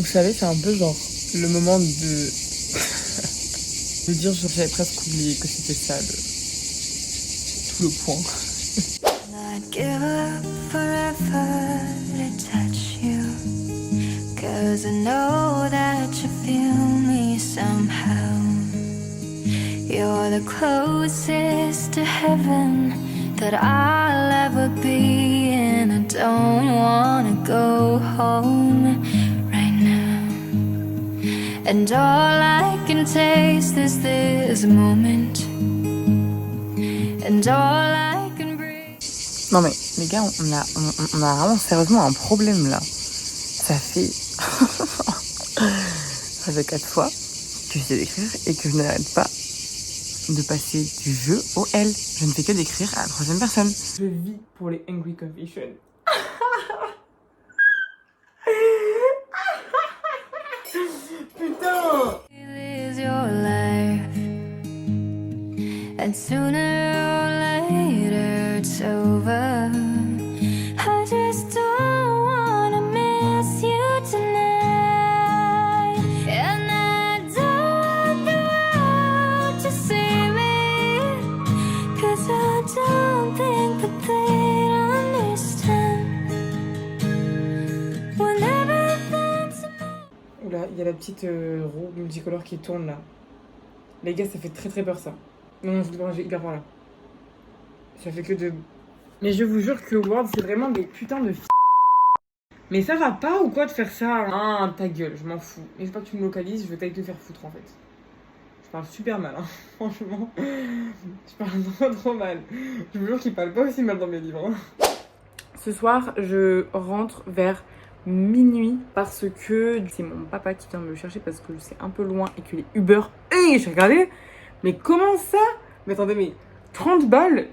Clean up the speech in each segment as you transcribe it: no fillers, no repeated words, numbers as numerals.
savez, c'est un peu genre le moment de de dire genre j'avais presque oublié que c'était ça tout le point. I'd give up forever to touch you, 'cause I know that you feel me somehow. You're the closest to heaven that I'll ever be, and I don't wanna go home right now. And all I can taste is this moment, and all I can breathe. Non mais les gars, on a vraiment sérieusement un problème là. Ça fait ça fait 4 fois que j'essaie d'écrire et que je n'arrête pas de passer du je au elle. Je ne fais que d'écrire à la troisième personne. Je vis pour les angry confessions. Putain! Is your life, and sooner or later it's over. I just don't wanna miss you tonight, and I don't want to see me, 'cause I don't think that they'd understand when everything's. Oula, il y a la petite roue multicolore qui tourne là. Les gars, ça fait très très peur ça. Non, je dois hyper par là. Ça fait que de... Mais je vous jure que Word, c'est vraiment des putains de Mais ça va pas ou quoi de faire ça? Ah, ta gueule, je m'en fous. Mais c'est pas que tu me localises, je veux t'aller te faire foutre en fait. Je parle super mal, hein. Franchement. Je parle trop mal. Je vous jure qu'il parle pas aussi mal dans mes livres. Hein. Ce soir, je rentre vers minuit parce que c'est mon papa qui vient me chercher parce que c'est un peu loin et que les Uber... Hey, j'ai regardé. Mais comment ça? Mais attendez, mais 30 balles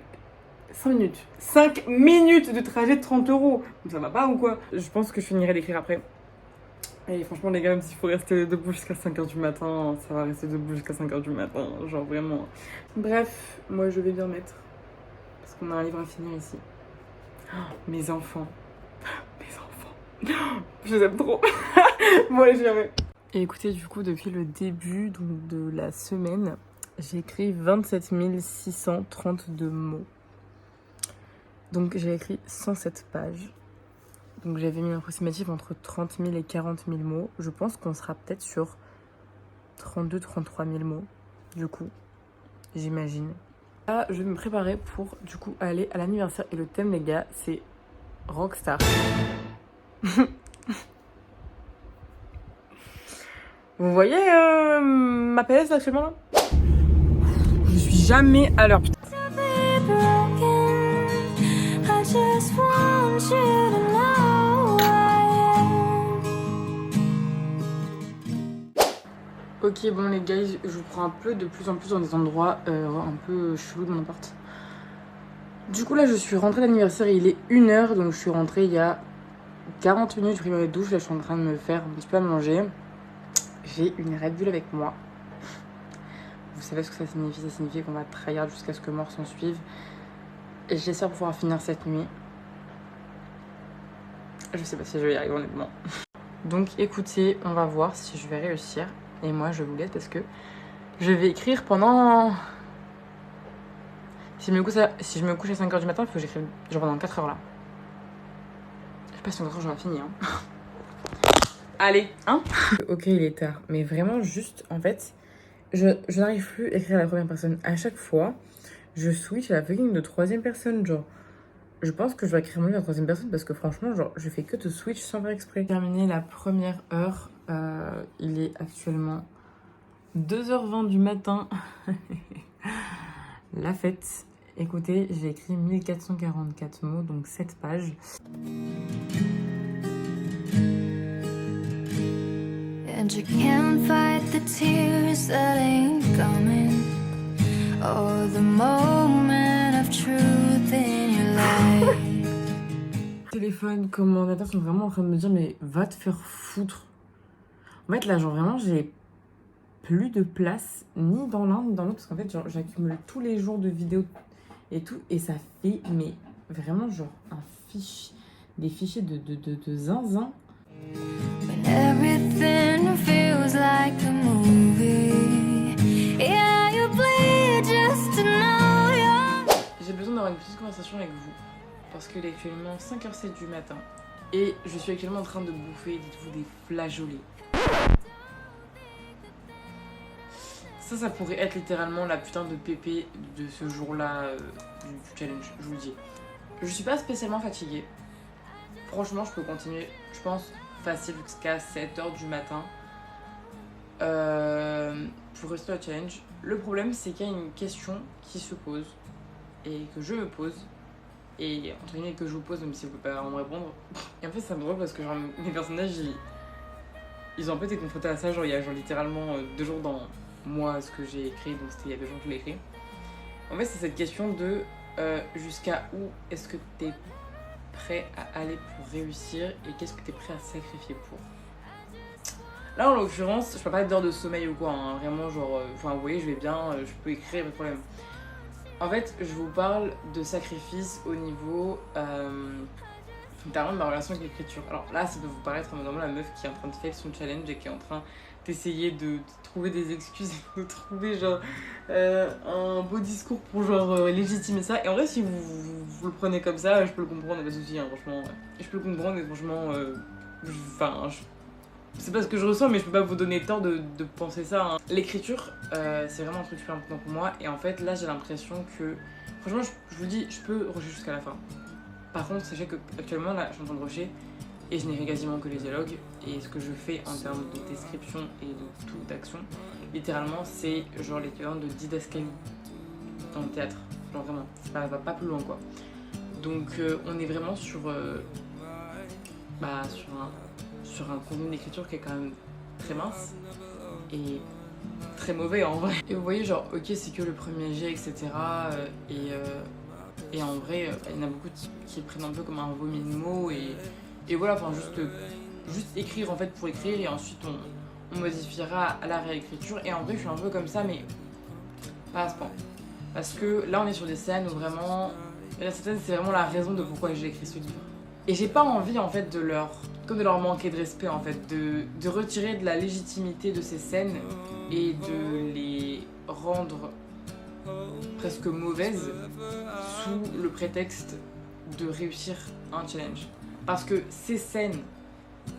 5 minutes. 5 minutes de trajet de 30 €. Ça va pas ou quoi? Je pense que je finirai d'écrire après. Et franchement, les gars, même s'il faut rester debout jusqu'à 5h du matin, ça va rester debout jusqu'à 5h du matin. Genre vraiment. Bref, moi je vais bien mettre. Parce qu'on a un livre à finir ici. Oh, mes enfants. Mes enfants. Je les aime trop. Bon, allez, j'y vais. Et écoutez, du coup, depuis le début donc, de la semaine, j'ai écrit 27 632 mots. Donc j'ai écrit 107 pages. Donc j'avais mis un approximatif entre 30 000 et 40 000 mots. Je pense qu'on sera peut-être sur 32-33 000 mots. Du coup, j'imagine. Là, je vais me préparer pour du coup aller à l'anniversaire. Et le thème, les gars, c'est Rockstar. Vous voyez ma PS là, actuellement là? Je suis jamais à l'heure. Ok, bon les gars, je vous prends un peu de plus en plus dans des endroits un peu chelous de mon appart. Du coup là, je suis rentrée d'anniversaire, il est 1h, donc je suis rentrée il y a 40 minutes, j'ai pris ma douche, là je suis en train de me faire un petit peu à manger. J'ai une Red Bull avec moi. Vous savez ce que ça signifie qu'on va tryhard jusqu'à ce que mort s'en suive. Et j'espère pouvoir finir cette nuit. Je sais pas si je vais y arriver honnêtement. Donc écoutez, on va voir si je vais réussir. Et moi je vous laisse parce que je vais écrire pendant... Si je me couche à 5h du matin, il faut que j'écrive genre pendant 4 heures là. Je sais pas si en 4 heures j'aurai fini hein. Allez, hein. Ok, il est tard. Mais vraiment juste, en fait, je n'arrive plus à écrire à la première personne. À chaque fois, je switch à la fucking de troisième personne, genre. Je pense que je vais écrire mon livre à la troisième personne parce que franchement, genre, je fais que de switch sans faire exprès. Terminé la première heure. Il est actuellement 2h20 du matin. La fête. Écoutez, j'ai écrit 1444 mots, donc 7 pages. And you can't fight the tears that ain't coming, or the moment of truth in your life. Téléphone, commentateurs sont vraiment en train de me dire mais va te faire foutre. En fait là genre vraiment j'ai plus de place ni dans l'un ni dans l'autre parce qu'en fait genre j'accumule tous les jours de vidéos et tout et ça fait mais vraiment genre des fichiers de zinzin. When everything feels like a movie. Yeah, you bleed just to know you're... J'ai besoin d'avoir une petite conversation avec vous parce qu'il est actuellement 5h07 du matin et je suis actuellement en train de bouffer, dites-vous, des flageolets. Ça pourrait être littéralement la putain de pépé de ce jour-là du challenge, je vous le dis. Je suis pas spécialement fatiguée. Franchement, je peux continuer, je pense, facile jusqu'à 7h du matin pour rester au challenge. Le problème, c'est qu'il y a une question qui se pose et que je me pose et entre guillemets que je vous pose même si vous pouvez pas vraiment me répondre. Et en fait, ça me drôle parce que genre, mes personnages, ils ont un peu été confrontés à ça. Genre, il y a genre littéralement 2 jours dans moi ce que j'ai écrit, donc c'était il y a 2 jours que je l'ai écrit. En fait, c'est cette question de jusqu'à où est-ce que t'es prêt à aller pour réussir et qu'est-ce que t'es prêt à sacrifier pour. Là, en l'occurrence, je peux pas être d'heure de sommeil ou quoi, hein. Vraiment, genre, enfin, vous voyez, je vais bien, je peux écrire, pas de problème. En fait, je vous parle de sacrifice au niveau notamment de ma relation avec l'écriture. Alors là, ça peut vous paraître vraiment la meuf qui est en train de faire son challenge et qui est en train d'essayer de trouver des excuses et de trouver genre un beau discours pour genre légitimer ça. Et en vrai, si vous le prenez comme ça, je peux le comprendre, pas de soucis, hein, franchement. Je peux le comprendre et franchement, enfin, c'est pas ce que je ressens, mais je peux pas vous donner tort de penser ça, hein. L'écriture, c'est vraiment un truc super important pour moi. Et en fait, là, j'ai l'impression que, franchement, je vous dis, je peux rusher jusqu'à la fin. Par contre, sachez que actuellement, là, je suis en train de rusher et je n'écris quasiment que les dialogues. Et ce que je fais en termes de description et de tout d'action, littéralement, c'est genre l'équivalent de didascalie dans le théâtre. Genre vraiment, ça va pas plus loin, quoi. Donc, on est vraiment sur un contenu d'écriture qui est quand même très mince et très mauvais en vrai. Et vous voyez, genre, ok, c'est que le premier jet, etc. Et en vrai, il y en a beaucoup qui le prennent un peu comme un vomi de mots et voilà, enfin, juste écrire en fait pour écrire et ensuite on modifiera à la réécriture. Et en vrai, je suis un peu comme ça, mais pas à ce point. Parce que là, on est sur des scènes où vraiment. Et là, cette scène, c'est vraiment la raison de pourquoi j'ai écrit ce livre. Et j'ai pas envie en fait de leur manquer de respect en fait, de retirer de la légitimité de ces scènes et de les rendre presque mauvaises sous le prétexte de réussir un challenge. Parce que ces scènes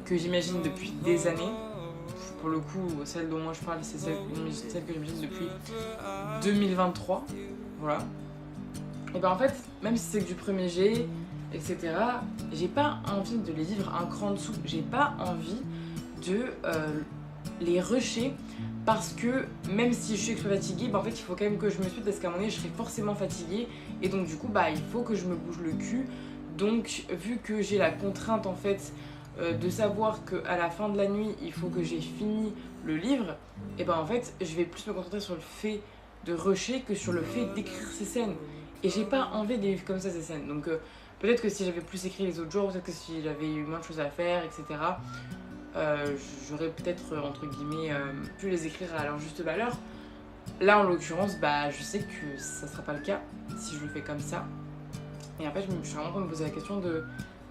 que j'imagine depuis des années, pour le coup celle dont moi je parle c'est celle que j'imagine depuis 2023, voilà. Et ben en fait, même si c'est que du premier jet, etc., j'ai pas envie de les vivre un cran dessous. J'ai pas envie de les rusher parce que même si je suis extra fatiguée, bah en fait il faut quand même que je me suive parce qu'à un moment donné je serai forcément fatiguée et donc du coup bah il faut que je me bouge le cul. Donc vu que j'ai la contrainte en fait de savoir qu'à la fin de la nuit il faut que j'ai fini le livre, et ben en fait je vais plus me concentrer sur le fait de rusher que sur le fait d'écrire ces scènes. Et j'ai pas envie de vivre comme ça ces scènes. Donc peut-être que si j'avais plus écrit les autres jours, peut-être que si j'avais eu moins de choses à faire, etc., j'aurais peut-être, entre guillemets, pu les écrire à leur juste valeur. Là, en l'occurrence, bah, je sais que ça sera pas le cas si je le fais comme ça. Et en fait, je suis vraiment en train de me poser la question de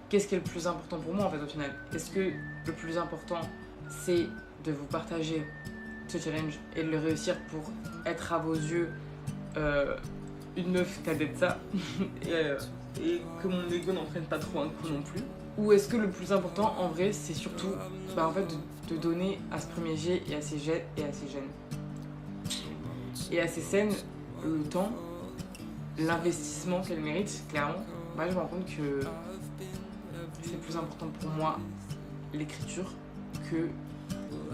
qu'est-ce qui est le plus important pour moi, en fait, au final. Est-ce que le plus important, c'est de vous partager ce challenge et de le réussir pour être à vos yeux une meuf cadette de ça et que mon ego n'en prenne pas trop un coup non plus? Ou est-ce que le plus important en vrai c'est surtout en fait de donner à ce premier jet et à ces jets et à ces gènes et à ces scènes le temps, l'investissement qu'elles méritent, clairement. Moi je me rends compte que c'est plus important pour moi l'écriture que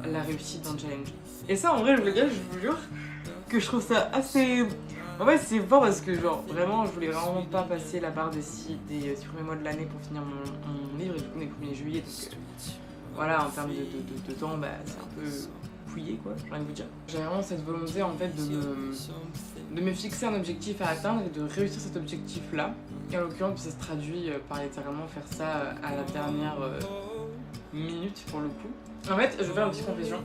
la réussite d'un challenge. Et ça en vrai je vous jure que je trouve ça assez... En fait c'est fort parce que genre vraiment je voulais vraiment pas passer la barre des 6 premiers mois de l'année pour finir mon livre et du coup on est 1er juillet donc voilà, en termes de temps bah, c'est un peu fouillé quoi, j'ai envie de vous dire. J'ai vraiment cette volonté en fait de me fixer un objectif à atteindre et de réussir cet objectif là. Et en l'occurrence ça se traduit par littéralement faire ça à la dernière minute pour le coup. En fait je vais faire une petite confession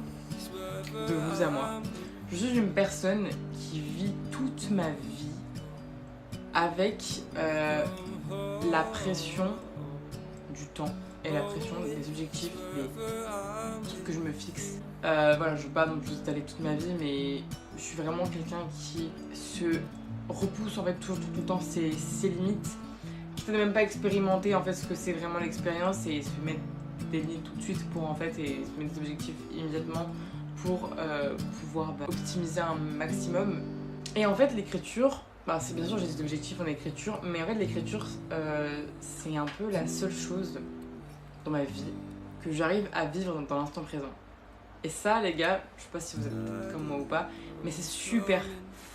de vous à moi. Je suis une personne qui vit toute ma vie avec la pression du temps et la pression, les objectifs, les trucs que je me fixe. Voilà, je veux pas non plus étaler toute ma vie, mais je suis vraiment quelqu'un qui se repousse en fait toujours tout le temps ses limites, qui ne même pas expérimenter en fait ce que c'est vraiment l'expérience et se mettre des limites tout de suite pour en fait et se mettre des objectifs immédiatement pour pouvoir optimiser un maximum. Et en fait l'écriture, c'est bien sûr j'ai des objectifs en écriture, mais en fait l'écriture c'est un peu la seule chose dans ma vie que j'arrive à vivre dans l'instant présent. Et ça les gars, je sais pas si vous êtes comme moi ou pas, mais c'est super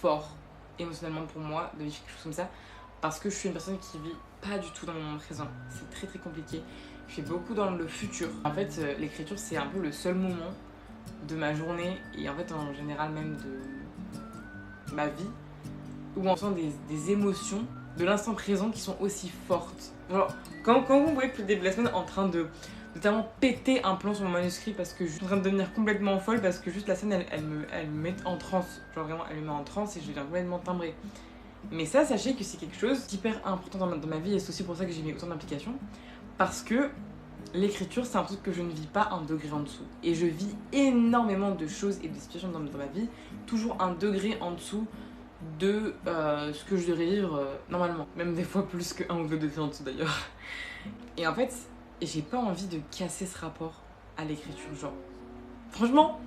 fort émotionnellement pour moi de vivre quelque chose comme ça, parce que je suis une personne qui vit pas du tout dans le moment présent. C'est très très compliqué. Je fais beaucoup dans le futur. En fait, l'écriture c'est un peu le seul moment de ma journée et en fait en général même de ma vie où on sent des émotions de l'instant présent qui sont aussi fortes. Genre, quand vous me voyez depuis le début de la semaine en train de tellement péter un plomb sur mon manuscrit parce que je suis en train de devenir complètement folle parce que juste la scène elle me met en transe. Genre vraiment elle me met en transe et je deviens complètement timbrée. Mais ça, sachez que c'est quelque chose d'hyper important dans ma vie et c'est aussi pour ça que j'ai mis autant d'implications. Parce que l'écriture, c'est un truc que je ne vis pas un degré en dessous. Et je vis énormément de choses et de situations dans ma vie, toujours un degré en dessous de ce que je devrais vivre normalement. Même des fois plus que 1 ou 2 degrés en dessous d'ailleurs. Et en fait, j'ai pas envie de casser ce rapport à l'écriture. Genre, franchement,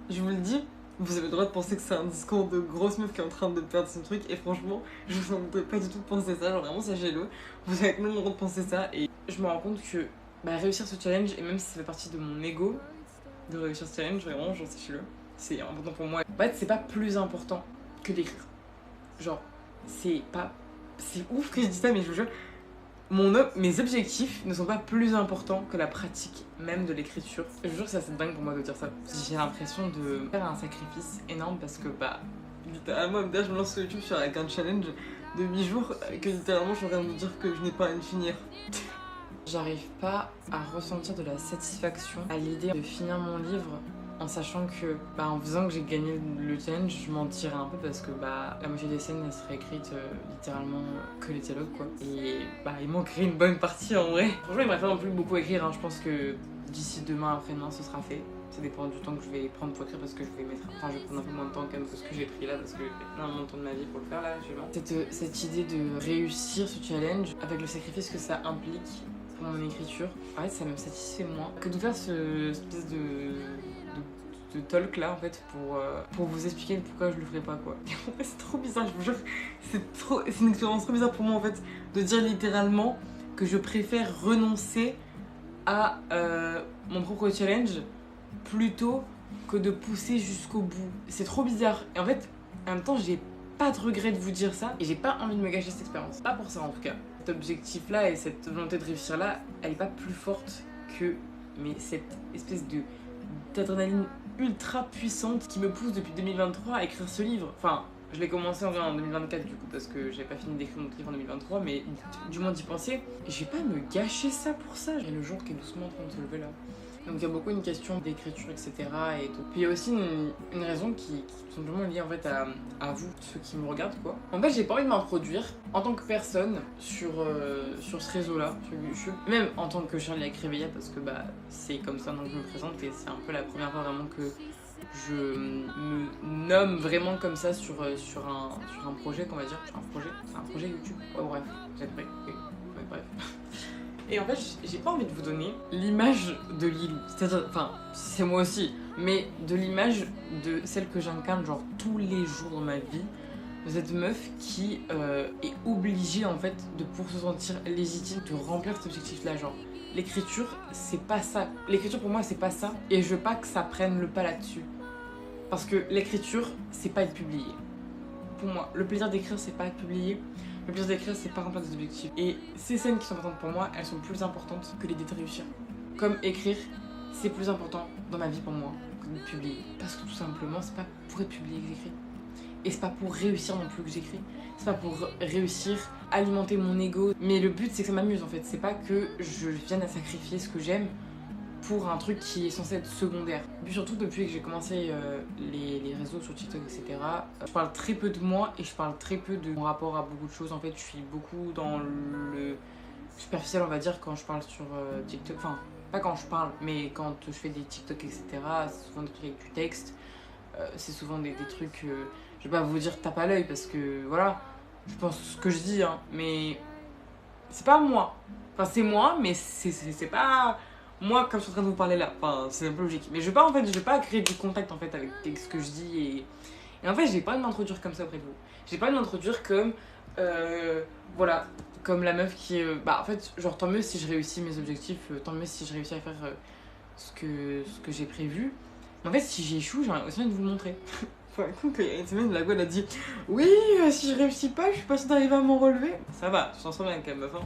je vous le dis, vous avez le droit de penser que c'est un discours de grosse meuf qui est en train de perdre son truc. Et franchement, je vous en voudrais pas du tout de penser ça. Genre vraiment, sachez-le. Vous avez même le droit de penser ça. Et je me rends compte que réussir ce challenge, et même si ça fait partie de mon ego, de réussir ce challenge, vraiment, genre sachez-le, c'est important pour moi. En fait, c'est pas plus important que d'écrire. Genre, c'est pas... C'est ouf que je dis ça, mais je vous jure, mes objectifs ne sont pas plus importants que la pratique même de l'écriture. Je vous jure que c'est assez dingue pour moi de dire ça. J'ai l'impression de faire un sacrifice énorme parce que, littéralement, je me lance sur YouTube avec un challenge de 8 jours que littéralement je suis en train de me dire que je n'ai pas à le finir. J'arrive pas à ressentir de la satisfaction à l'idée de finir mon livre en sachant que, en faisant que j'ai gagné le challenge, je m'en tirais un peu parce que, la moitié des scènes, elles seraient écrites littéralement que les dialogues, quoi. Et, il manquerait une bonne partie, en vrai. Franchement, il m'aurait pas non plus beaucoup écrire, hein. Je pense que d'ici demain, après-demain, ce sera fait. Ça dépend du temps que je vais prendre pour écrire parce que je vais prendre un peu moins de temps quand même que ce que j'ai pris là parce que j'ai pris énormément de temps de ma vie pour le faire là, actuellement. Cette idée de réussir ce challenge avec le sacrifice que ça implique pour mon écriture, en fait, ça me satisfait moins que de faire ce espèce de talk là en fait pour vous expliquer pourquoi je le ferai pas quoi. En fait, c'est trop bizarre, je vous jure, c'est une expérience trop bizarre pour moi en fait de dire littéralement que je préfère renoncer à mon propre challenge plutôt que de pousser jusqu'au bout. C'est trop bizarre et en fait en même temps j'ai pas de regret de vous dire ça et j'ai pas envie de me gâcher cette expérience. Pas pour ça en tout cas. Cet objectif là et cette volonté de réussir là, elle est pas plus forte que cette espèce d'adrénaline ultra puissante qui me pousse depuis 2023 à écrire ce livre. Enfin, je l'ai commencé en 2024 du coup parce que j'avais pas fini d'écrire mon livre en 2023, mais du moins d'y penser. Je vais pas me gâcher ça pour ça. J'ai le jour qui est doucement en train de se lever là. Donc il y a beaucoup une question d'écriture, etc. Et tout. Puis il y a aussi une raison qui est simplement liée en fait à vous, ceux qui me regardent quoi. En fait j'ai pas envie de m'introduire en tant que personne sur ce réseau là, sur YouTube. Même en tant que Charlie Réveilla parce que c'est comme ça que je me présente et c'est un peu la première fois vraiment que je me nomme vraiment comme ça sur un projet qu'on va dire. C'est un projet YouTube. Ouais bref, vous êtes prêts? Oui, ouais, bref. Et en fait, j'ai pas envie de vous donner l'image de Lilou. C'est-à-dire, c'est moi aussi, mais de l'image de celle que j'incarne, genre, tous les jours dans ma vie. De cette meuf qui est obligée, en fait, pour se sentir légitime, de remplir cet objectif-là. Genre, l'écriture, c'est pas ça. L'écriture, pour moi, c'est pas ça. Et je veux pas que ça prenne le pas là-dessus. Parce que l'écriture, c'est pas être publié. Pour moi, le plaisir d'écrire, c'est pas être publié. Le plaisir d'écrire, c'est pas remplir des objectifs. Et ces scènes qui sont importantes pour moi, elles sont plus importantes que l'idée de réussir. Comme écrire, c'est plus important dans ma vie pour moi que de publier. Parce que tout simplement, c'est pas pour être publié que j'écris. Et c'est pas pour réussir non plus que j'écris. C'est pas pour réussir, alimenter mon ego. Mais le but, c'est que ça m'amuse en fait. C'est pas que je vienne à sacrifier ce que j'aime pour un truc qui est censé être secondaire. Et puis surtout depuis que j'ai commencé les réseaux sur TikTok, etc. Je parle très peu de moi et je parle très peu de mon rapport à beaucoup de choses. En fait, je suis beaucoup dans superficielle, on va dire, quand je parle sur TikTok. Enfin, pas quand je parle, mais quand je fais des TikTok, etc. C'est souvent des trucs avec du texte. C'est souvent des trucs. Je vais pas vous dire tape à l'œil parce que voilà, je pense ce que je dis, hein, mais c'est pas moi. Enfin, c'est moi, mais c'est pas moi comme je suis en train de vous parler là. Enfin, c'est un peu logique. Mais je vais pas, en fait, je vais pas créer du contact en fait avec ce que je dis et en fait, j'ai pas envie de m'introduire comme ça auprès de vous. J'ai pas envie de m'introduire comme. Voilà, comme la meuf qui. Bah, en fait, genre, tant mieux si je réussis mes objectifs, tant mieux si je réussis à faire ce que j'ai prévu. Mais en fait, si j'échoue, j'ai aussi envie de vous le montrer. Enfin, écoute, il y a une semaine, la gueule a dit oui, si je réussis pas, je suis pas sûre d'arriver à m'en relever. Ça va, je t'en sors bien quand même, meuf. Hein.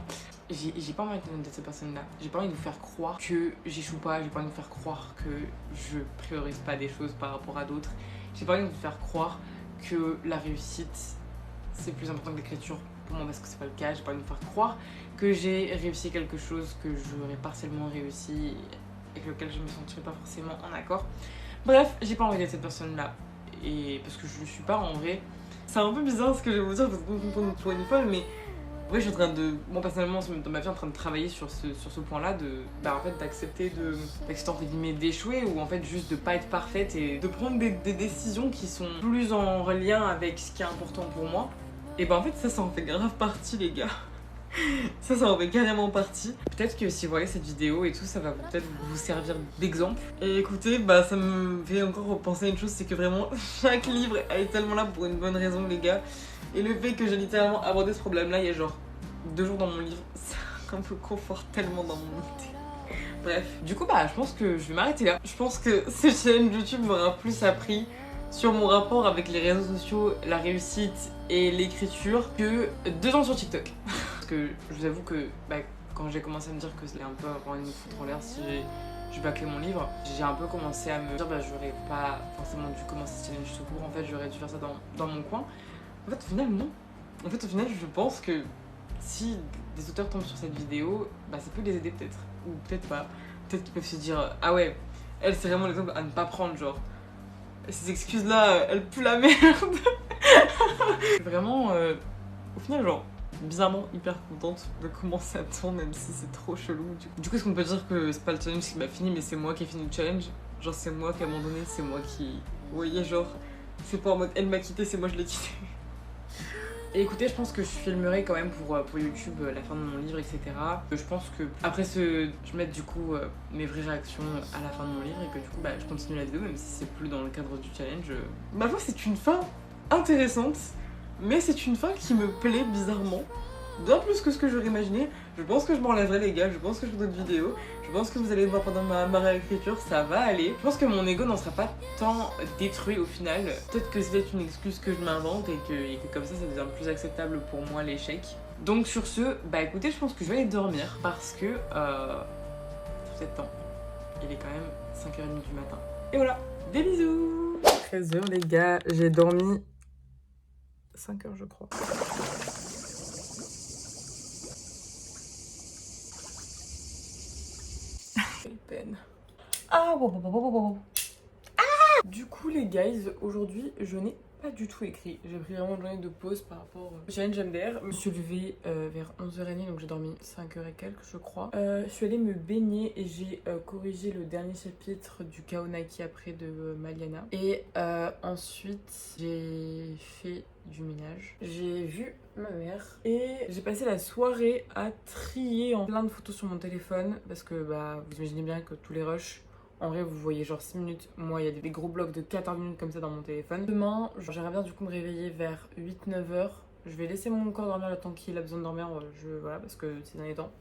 J'ai pas envie d'être cette personne-là. J'ai pas envie de vous faire croire que j'échoue pas. J'ai pas envie de vous faire croire que je priorise pas des choses par rapport à d'autres. J'ai pas envie de vous faire croire que la réussite c'est plus important que l'écriture pour moi parce que c'est pas le cas. J'ai pas envie de vous faire croire que j'ai réussi quelque chose que j'aurais partiellement réussi et avec lequel je me sentirais pas forcément en accord. Bref, j'ai pas envie d'être cette personne-là. Et parce que je le suis pas en vrai. C'est un peu bizarre ce que je vais vous dire parce que vous me prenez pour une folle, mais en vrai, je suis en train de. Moi, personnellement, dans ma vie, en train de travailler sur ce point-là, en fait, d'accepter entre guillemets, d'échouer ou en fait, juste de pas être parfaite et de prendre des décisions qui sont plus en lien avec ce qui est important pour moi. Et en fait, ça en fait grave partie, les gars. Ça en fait carrément partie. Peut-être que si vous voyez cette vidéo et tout, ça va peut-être vous servir d'exemple. Et écoutez, ça me fait encore penser à une chose, c'est que vraiment, chaque livre est tellement là pour une bonne raison, les gars. Et le fait que j'ai littéralement abordé ce problème-là il y a genre 2 jours dans mon livre, ça me conforte tellement dans mon idée. Bref, du coup, je pense que je vais m'arrêter là. Je pense que ce challenge YouTube m'aura plus appris sur mon rapport avec les réseaux sociaux, la réussite et l'écriture que 2 ans sur TikTok. Parce que je vous avoue que quand j'ai commencé à me dire que c'était un peu avoir une foutre en l'air si j'ai bâclé mon livre, j'ai un peu commencé à me dire j'aurais pas forcément dû commencer ce challenge tout court. En fait, j'aurais dû faire ça dans mon coin. En fait, au final, non. En fait, au final, je pense que si des auteurs tombent sur cette vidéo, ça peut les aider peut-être. Ou peut-être pas. Peut-être qu'ils peuvent se dire ah ouais, elle, c'est vraiment l'exemple à ne pas prendre, genre. Ces excuses-là, elles puent la merde. Vraiment, au final, genre, bizarrement hyper contente de comment ça tourne, même si c'est trop chelou. Du coup, est-ce qu'on peut dire que c'est pas le challenge qui m'a fini, mais c'est moi qui ai fini le challenge? Genre, c'est moi qui, à un moment donné, c'est moi qui. Vous voyez, genre, c'est pas en mode elle m'a quitté, c'est moi je l'ai quitté. Et écoutez, je pense que je filmerai quand même pour YouTube la fin de mon livre, etc. Je pense que après je mette du coup mes vraies réactions à la fin de mon livre et que du coup je continue la vidéo même si c'est plus dans le cadre du challenge. Ma foi, c'est une fin intéressante, mais c'est une fin qui me plaît bizarrement. Bien plus que ce que j'aurais imaginé. Je pense que je m'enlèverai les gars, je pense que je ferai d'autres vidéos. Je pense que vous allez le voir pendant ma réécriture, ça va aller. Je pense que mon ego n'en sera pas tant détruit au final. Peut-être que c'est peut-être une excuse que je m'invente et que comme ça devient plus acceptable pour moi l'échec. Donc sur ce, écoutez, je pense que je vais aller dormir parce que c'est peut-être temps. Il est quand même 5h30 du matin. Et voilà, des bisous. 13h les gars, j'ai dormi 5 heures je crois. Quelle peine. Du coup les guys, aujourd'hui je n'ai pas du tout écrit. J'ai pris vraiment une journée de pause par rapport au challenge MDR. Je me suis levée vers 11h30, donc j'ai dormi 5h et quelques je crois. Je suis allée me baigner et j'ai corrigé le dernier chapitre du Kaonaki après de Maliana. Et ensuite j'ai fait du ménage. J'ai vu ma mère et j'ai passé la soirée à trier en plein de photos sur mon téléphone parce que vous imaginez bien que tous les rushs, en vrai vous voyez genre 6 minutes, moi il y a des gros blocs de 14 minutes comme ça dans mon téléphone. Demain j'aimerais bien du coup me réveiller vers 8-9 heures. Je vais laisser mon corps dormir le temps qu'il a besoin de dormir, voilà, parce que ces derniers temps.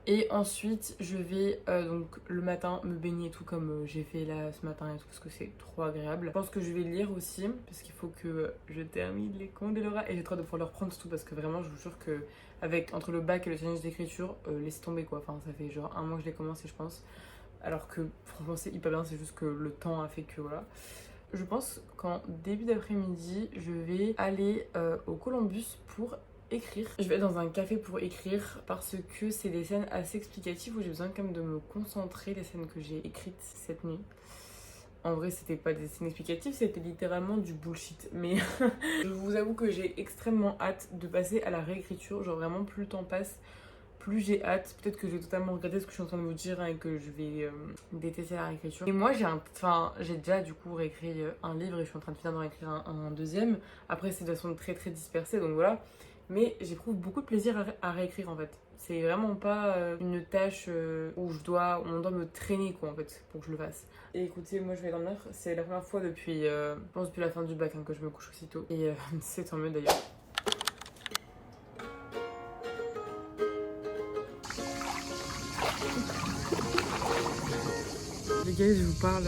Et ensuite je vais donc le matin me baigner et tout comme j'ai fait là ce matin et tout parce que c'est trop agréable. Je pense que je vais lire aussi parce qu'il faut que je termine les contes de Laura et j'ai trop de pouvoir le reprendre tout parce que vraiment je vous jure que entre le bac et le challenge d'écriture, laissez tomber quoi. Enfin ça fait genre 1 mois que je l'ai commencé je pense. Alors que franchement c'est hyper bien, c'est juste que le temps a fait que voilà. Je pense qu'en début d'après-midi je vais aller au Columbus pour écrire. Je vais dans un café pour écrire parce que c'est des scènes assez explicatives où j'ai besoin quand même de me concentrer, les scènes que j'ai écrites cette nuit. En vrai c'était pas des scènes explicatives, c'était littéralement du bullshit. Mais je vous avoue que j'ai extrêmement hâte de passer à la réécriture. Genre vraiment plus le temps passe, plus j'ai hâte. Peut-être que je vais totalement regretter ce que je suis en train de vous dire et que je vais détester la réécriture. Et moi j'ai déjà du coup réécrit un livre et je suis en train de finir d'en écrire un deuxième. Après c'est de façon très très dispersée donc voilà. Mais j'éprouve beaucoup de plaisir à réécrire en fait. C'est vraiment pas une tâche où on doit me traîner quoi en fait pour que je le fasse. Et écoutez, moi je vais dormir. C'est la première fois depuis, je pense depuis la fin du bac hein, que je me couche aussitôt. Et c'est tant mieux d'ailleurs. Les gars, je vous parle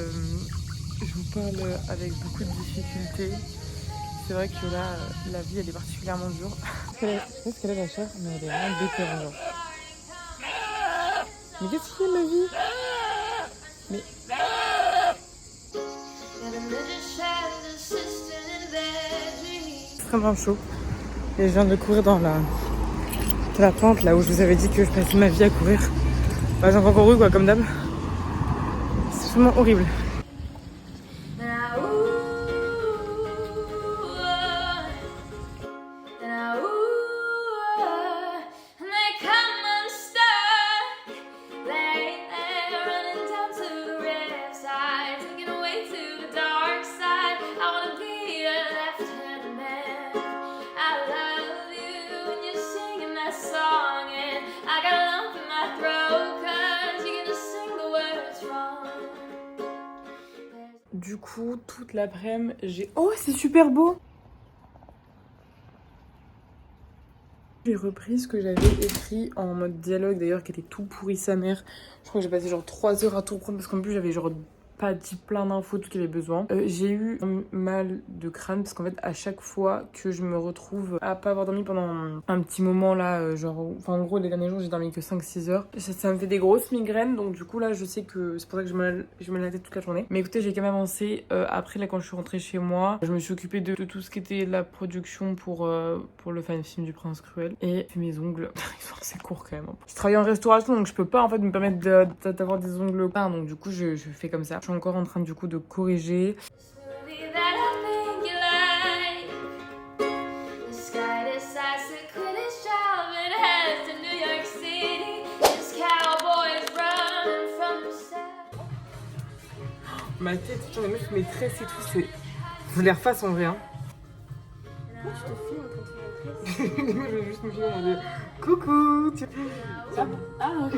avec beaucoup de difficultés. C'est vrai que là, la vie elle est particulièrement dure. Je sais ce qu'elle a la chair, mais elle est vraiment déterrante genre. Mais qu'est-ce qu'il y a ma vie? Mais... C'est extrêmement chaud. Et je viens de courir dans la pente là où je vous avais dit que je passais ma vie à courir. Bah j'en ai encore eu quoi comme d'hab. C'est vraiment horrible. Du coup, toute l'après-midi, j'ai... Oh, c'est super beau! J'ai repris ce que j'avais écrit en mode dialogue, d'ailleurs, qui était tout pourri sa mère. Je crois que j'ai passé genre 3 heures à tout reprendre parce qu'en plus, j'avais genre pas dit plein d'infos, tout qu'il y avait besoin. J'ai eu un mal de crâne parce qu'en fait, à chaque fois que je me retrouve à pas avoir dormi pendant un petit moment là, genre, enfin en gros, les derniers jours, j'ai dormi que 5-6 heures. Ça me fait des grosses migraines, donc du coup, là, je sais que c'est pour ça que je me la tête toute la journée. Mais écoutez, j'ai quand même avancé. Après, là, quand je suis rentrée chez moi, je me suis occupée de tout ce qui était la production pour le fan film du Prince Cruel. Et fait mes ongles, ils sont assez courts quand même. Je travaille en restauration, donc je peux pas en fait me permettre d'avoir des ongles pleins, donc du coup, je fais comme ça. Je suis encore en train du coup de corriger. Ma tête, putain, mais mes tresses et tout, c'est... Faut les refasse en vrai, hein. Moi, je te filme quand tu es Moi, je vais juste me filmer en mode coucou. Ah, ok.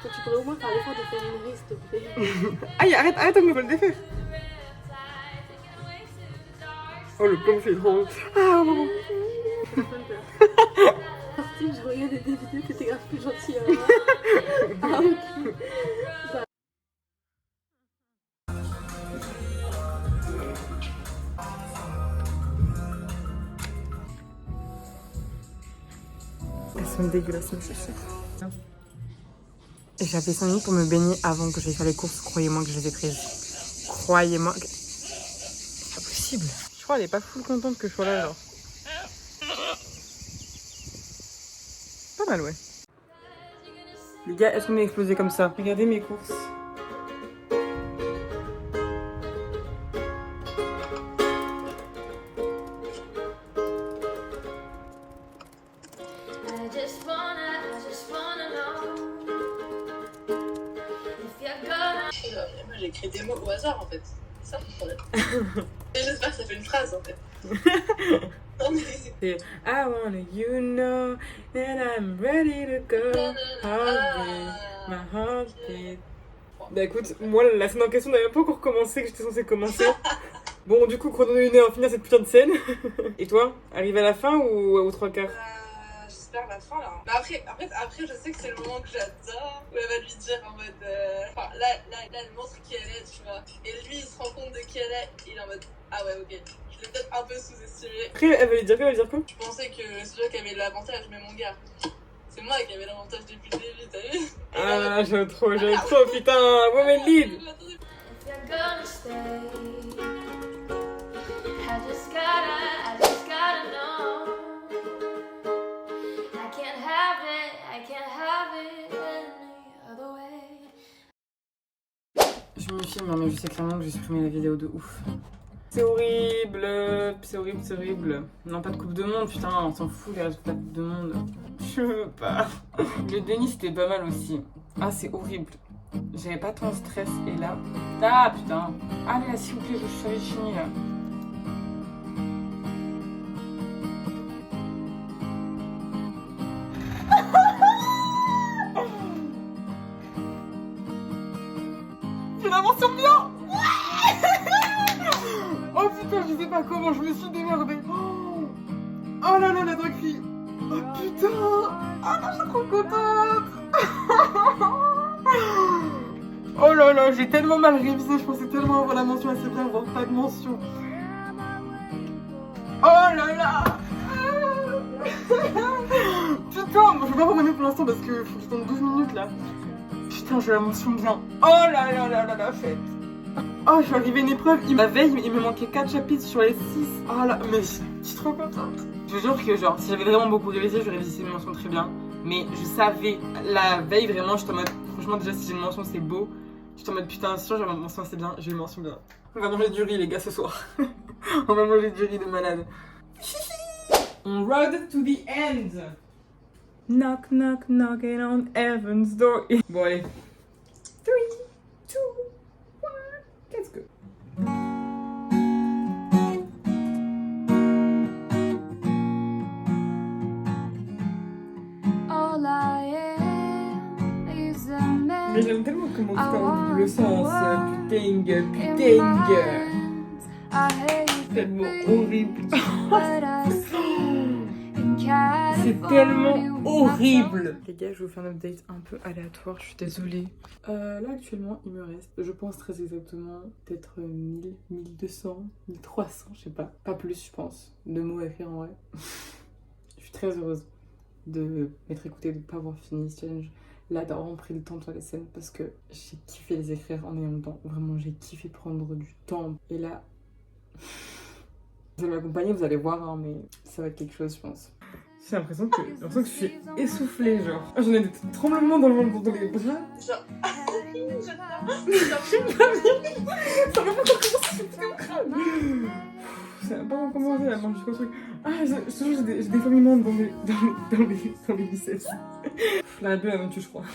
Toi, tu pourrais au moins faire l'effort de faire une riste, s'il te plaît. Aïe, arrête de me le défaire. Oh, le plan fait trop. Ah, maman. Steve, je regardais des vidéos, t'étais grave plus gentil. Hein. Ah, ok. Elles sont dégueulasses, mes chaussures. J'avais 5 minutes pour me baigner avant que j'aille faire les courses. Croyez-moi que je les ai prises. Croyez-moi. C'est pas possible. Je crois qu'elle est pas full contente que je sois là, genre. Pas mal, ouais. Les gars, est-ce qu'on est explosé comme ça? Regardez mes courses. Moi j'ai écrit des mots au hasard en fait. C'est ça le problème. Et j'espère que ça fait une phrase en fait. C'est I wanna you know that I'm ready to go. Heartbeat, my heartbeat. Bah écoute, moi la scène en question n'avait même pas encore commencé que j'étais censée commencer. Bon, du coup, chrono 1 heure, finir cette putain de scène. Et toi, arrive à la fin ou aux 3/4? J'espère la fin là. Mais après, je sais que c'est le moment que j'adore où elle va lui dire en mode. Enfin, là, elle montre qui elle est, tu vois. Et lui, il se rend compte de qui elle est. Et il est en mode. Ah ouais, ok. Je l'ai peut-être un peu sous-estimé. Après, elle va lui dire quoi? Je pensais que c'est toi qui avais l'avantage, mais mon gars. C'est moi qui avais l'avantage depuis le début, t'as vu? Ah, j'aime trop, putain, woman lead! Je me filme, mais je sais clairement que j'ai supprimé la vidéo de ouf. C'est horrible, c'est horrible, c'est horrible. Non, pas de Coupe de Monde, putain, on s'en fout les résultats de Coupe de Monde. Je veux pas. Le déni, c'était pas mal aussi. Ah, c'est horrible. J'avais pas tant de stress, et là... Ah, putain. Allez, là, s'il vous plaît, je suis fini, là. J'ai la mention bien. Oh putain, je sais pas comment je me suis démerdée. Oh là là, la droguerie. Oh putain. Ah non, je suis trop contente. Oh là là, j'ai tellement mal révisé, je pensais tellement avoir la mention assez bien, avoir pas de mention. Oh là là. Putain, bon, je vais pas remonter pour l'instant parce que faut que je donne 12 minutes là. Putain, j'ai la mention bien. Oh là là là là la fête. Oh, je suis arrivée à une épreuve, la veille, il me manquait 4 chapitres sur les 6. Oh là, mais je suis trop contente. Je vous jure que genre, si j'avais vraiment beaucoup révisé, j'aurais révisé une mention très bien. Mais je savais, la veille vraiment, j'étais en mode, franchement déjà si j'ai une mention c'est beau. J'étais en mode putain, sûr j'ai une mention c'est bien, j'ai une mention bien. On va manger du riz les gars ce soir. On va manger du riz de malade. On rode to the end. Knock knock knocking on heaven's door. Bon allez. 3, 2, 1, let's go. All I am is a man. Mais j'aime tellement comment tu parles double sens. Putain. Tellement horrible. C'est tellement horrible. Les gars, je vous fais un update un peu aléatoire, je suis désolée. Là actuellement, il me reste, je pense très exactement, peut-être 1000, 1200, 1300, je sais pas. Pas plus, je pense, de mots à écrire en vrai. Je suis très heureuse de m'être écoutée, de ne pas avoir fini ce challenge. Là, d'avoir vraiment pris le temps de faire les scènes parce que j'ai kiffé les écrire en ayant le temps. Vraiment, j'ai kiffé prendre du temps. Et là, vous allez m'accompagner, vous allez voir, hein, mais ça va être quelque chose, je pense. J'ai l'impression que je suis essoufflée, genre. J'en ai des tremblements dans le ventre, dans les bras. Genre, Ça va pas encore commencer, c'est au crâne. Ça va pas encore commencer à manger jusqu'au truc. Ah, j'ai des fourmillements dans les biceps. La bulle, elle me tue, je crois.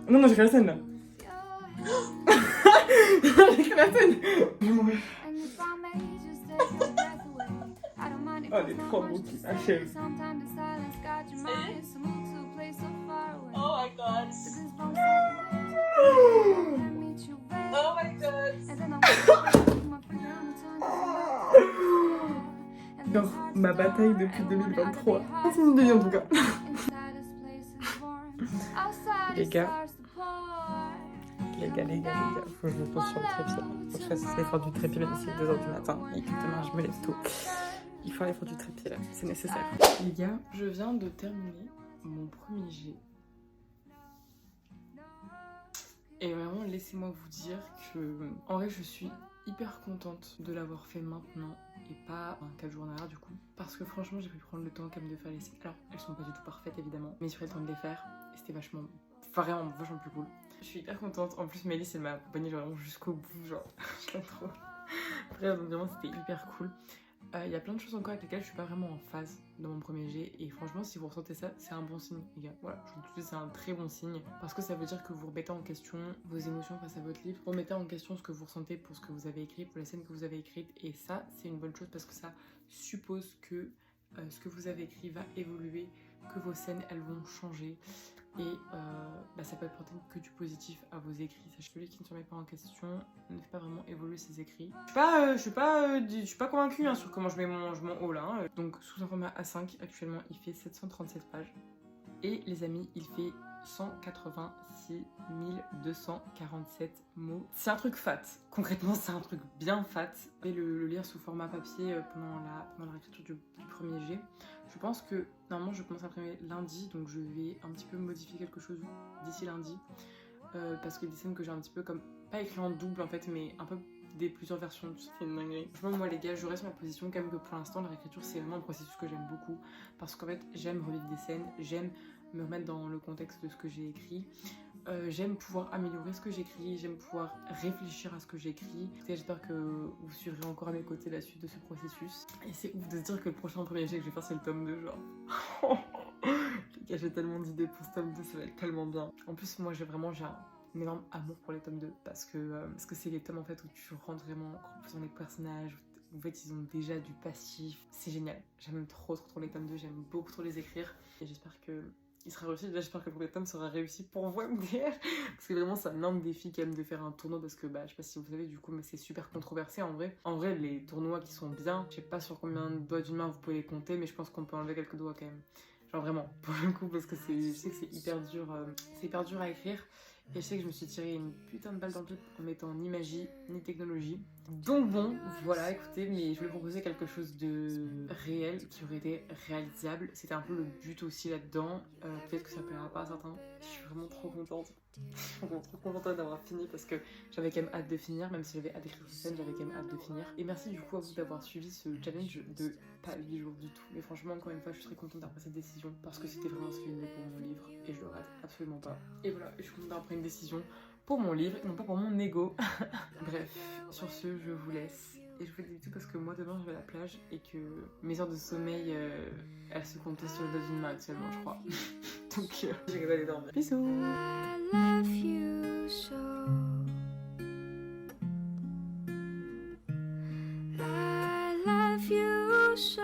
Non, j'ai fait la scène là. J'ai fait la scène. Je vais mourir. Oh, les trois mots qui achèvent. oh my god. Oh my god. Genre, ma bataille depuis 2023. C'est une demi en tout cas. Les gars, faut que je me pose sur le trépied. Faut que je fasse l'effort du trépied, même si c'est 2h du matin et que demain je me lève tôt. Il faut l'effort du trépied là, c'est nécessaire. Les gars, je viens de terminer mon premier jet. Et vraiment, laissez-moi vous dire que, en vrai, je suis hyper contente de l'avoir fait maintenant et pas 4 jours en arrière du coup. Parce que franchement, j'ai pu prendre le temps quand même de faire les signes. Alors, elles sont pas du tout parfaites évidemment, mais j'ai pris le temps de les faire et c'était vraiment plus cool. Je suis hyper contente. En plus, Mélisse, elle m'a accompagnée vraiment jusqu'au bout, genre, je l'aime trop. Bref, donc vraiment, c'était hyper cool. Il y a plein de choses encore avec lesquelles je suis pas vraiment en phase dans mon premier jet et franchement si vous ressentez ça c'est un bon signe les gars, voilà je vous le dis c'est un très bon signe parce que ça veut dire que vous remettez en question vos émotions face à votre livre, vous remettez en question ce que vous ressentez pour ce que vous avez écrit, pour les scènes que vous avez écrites et ça c'est une bonne chose parce que ça suppose que ce que vous avez écrit va évoluer, que vos scènes elles vont changer et ça peut apporter que du positif à vos écrits. Sachez que celui qui ne se remet pas en question ne fait pas vraiment évoluer ses écrits. Je suis pas convaincue hein, sur comment je mets mon haut là. Hein. Donc sous un format A5 actuellement il fait 737 pages et les amis il fait 186 247 mots. C'est un truc fat. Concrètement, c'est un truc bien fat. Je vais le lire sous format papier pendant la réécriture du premier jet. Je pense que normalement je commence à imprimer lundi, donc je vais un petit peu modifier quelque chose d'ici lundi. Parce que des scènes que j'ai un petit peu comme, pas écrit en double en fait, mais un peu des plusieurs versions, c'est une dinguerie. Franchement, moi les gars, je reste sur ma position quand même que pour l'instant la réécriture c'est vraiment un processus que j'aime beaucoup, parce qu'en fait j'aime revivre des scènes, j'aime me remettre dans le contexte de ce que j'ai écrit, j'aime pouvoir améliorer ce que j'écris, j'aime pouvoir réfléchir à ce que j'écris. J'espère que vous suivrez encore à mes côtés la suite de ce processus. Et c'est ouf de se dire que le prochain premier jet que je vais faire c'est le tome 2, genre. Les gars, j'ai tellement d'idées pour ce tome 2, ça va être tellement bien. En plus moi j'ai un énorme amour pour les tomes 2 parce que c'est les tomes en fait où tu rentres vraiment encore plus dans les personnages, où, en fait ils ont déjà du passif, c'est génial. J'aime trop les tomes 2, j'aime beaucoup trop les écrire et j'espère que il sera réussi. Déjà j'espère que le premier tome sera réussi pour vous MDR parce que vraiment c'est un énorme défi quand même de faire un tournoi parce que je sais pas si vous savez du coup mais c'est super controversé en vrai. En vrai les tournois qui sont bien, je sais pas sur combien de doigts d'une main vous pouvez les compter mais je pense qu'on peut enlever quelques doigts quand même. Genre vraiment, pour le coup, parce que je sais que c'est hyper dur à écrire. Et je sais que je me suis tiré une putain de balle dans le pied en mettant ni magie, ni technologie. Donc bon, voilà, écoutez, mais je voulais proposer quelque chose de réel, qui aurait été réalisable. C'était un peu le but aussi là-dedans. Peut-être que ça plaira pas à certains. Je suis vraiment trop contente. Je suis vraiment trop contente d'avoir fini parce que j'avais quand même hâte de finir, même si j'avais hâte d'écrire cette scène, j'avais quand même hâte de finir. Et merci du coup à vous d'avoir suivi ce challenge de pas 8 jours du tout. Mais franchement, encore une fois, je suis très contente d'avoir pris cette décision parce que c'était vraiment ce qu'il voulait pour mon livre et je le rate absolument pas. Et voilà, je suis contente d'avoir pris une décision pour mon livre et non pas pour mon ego. Bref, sur ce, je vous laisse. Et je vous fais des bisous parce que moi demain je vais à la plage et que mes heures de sommeil, elles se comptent sur le dos d'une main actuellement, je crois. Donc j'ai rêvé d'aller dormir. Bisous. I love you so. I love you so.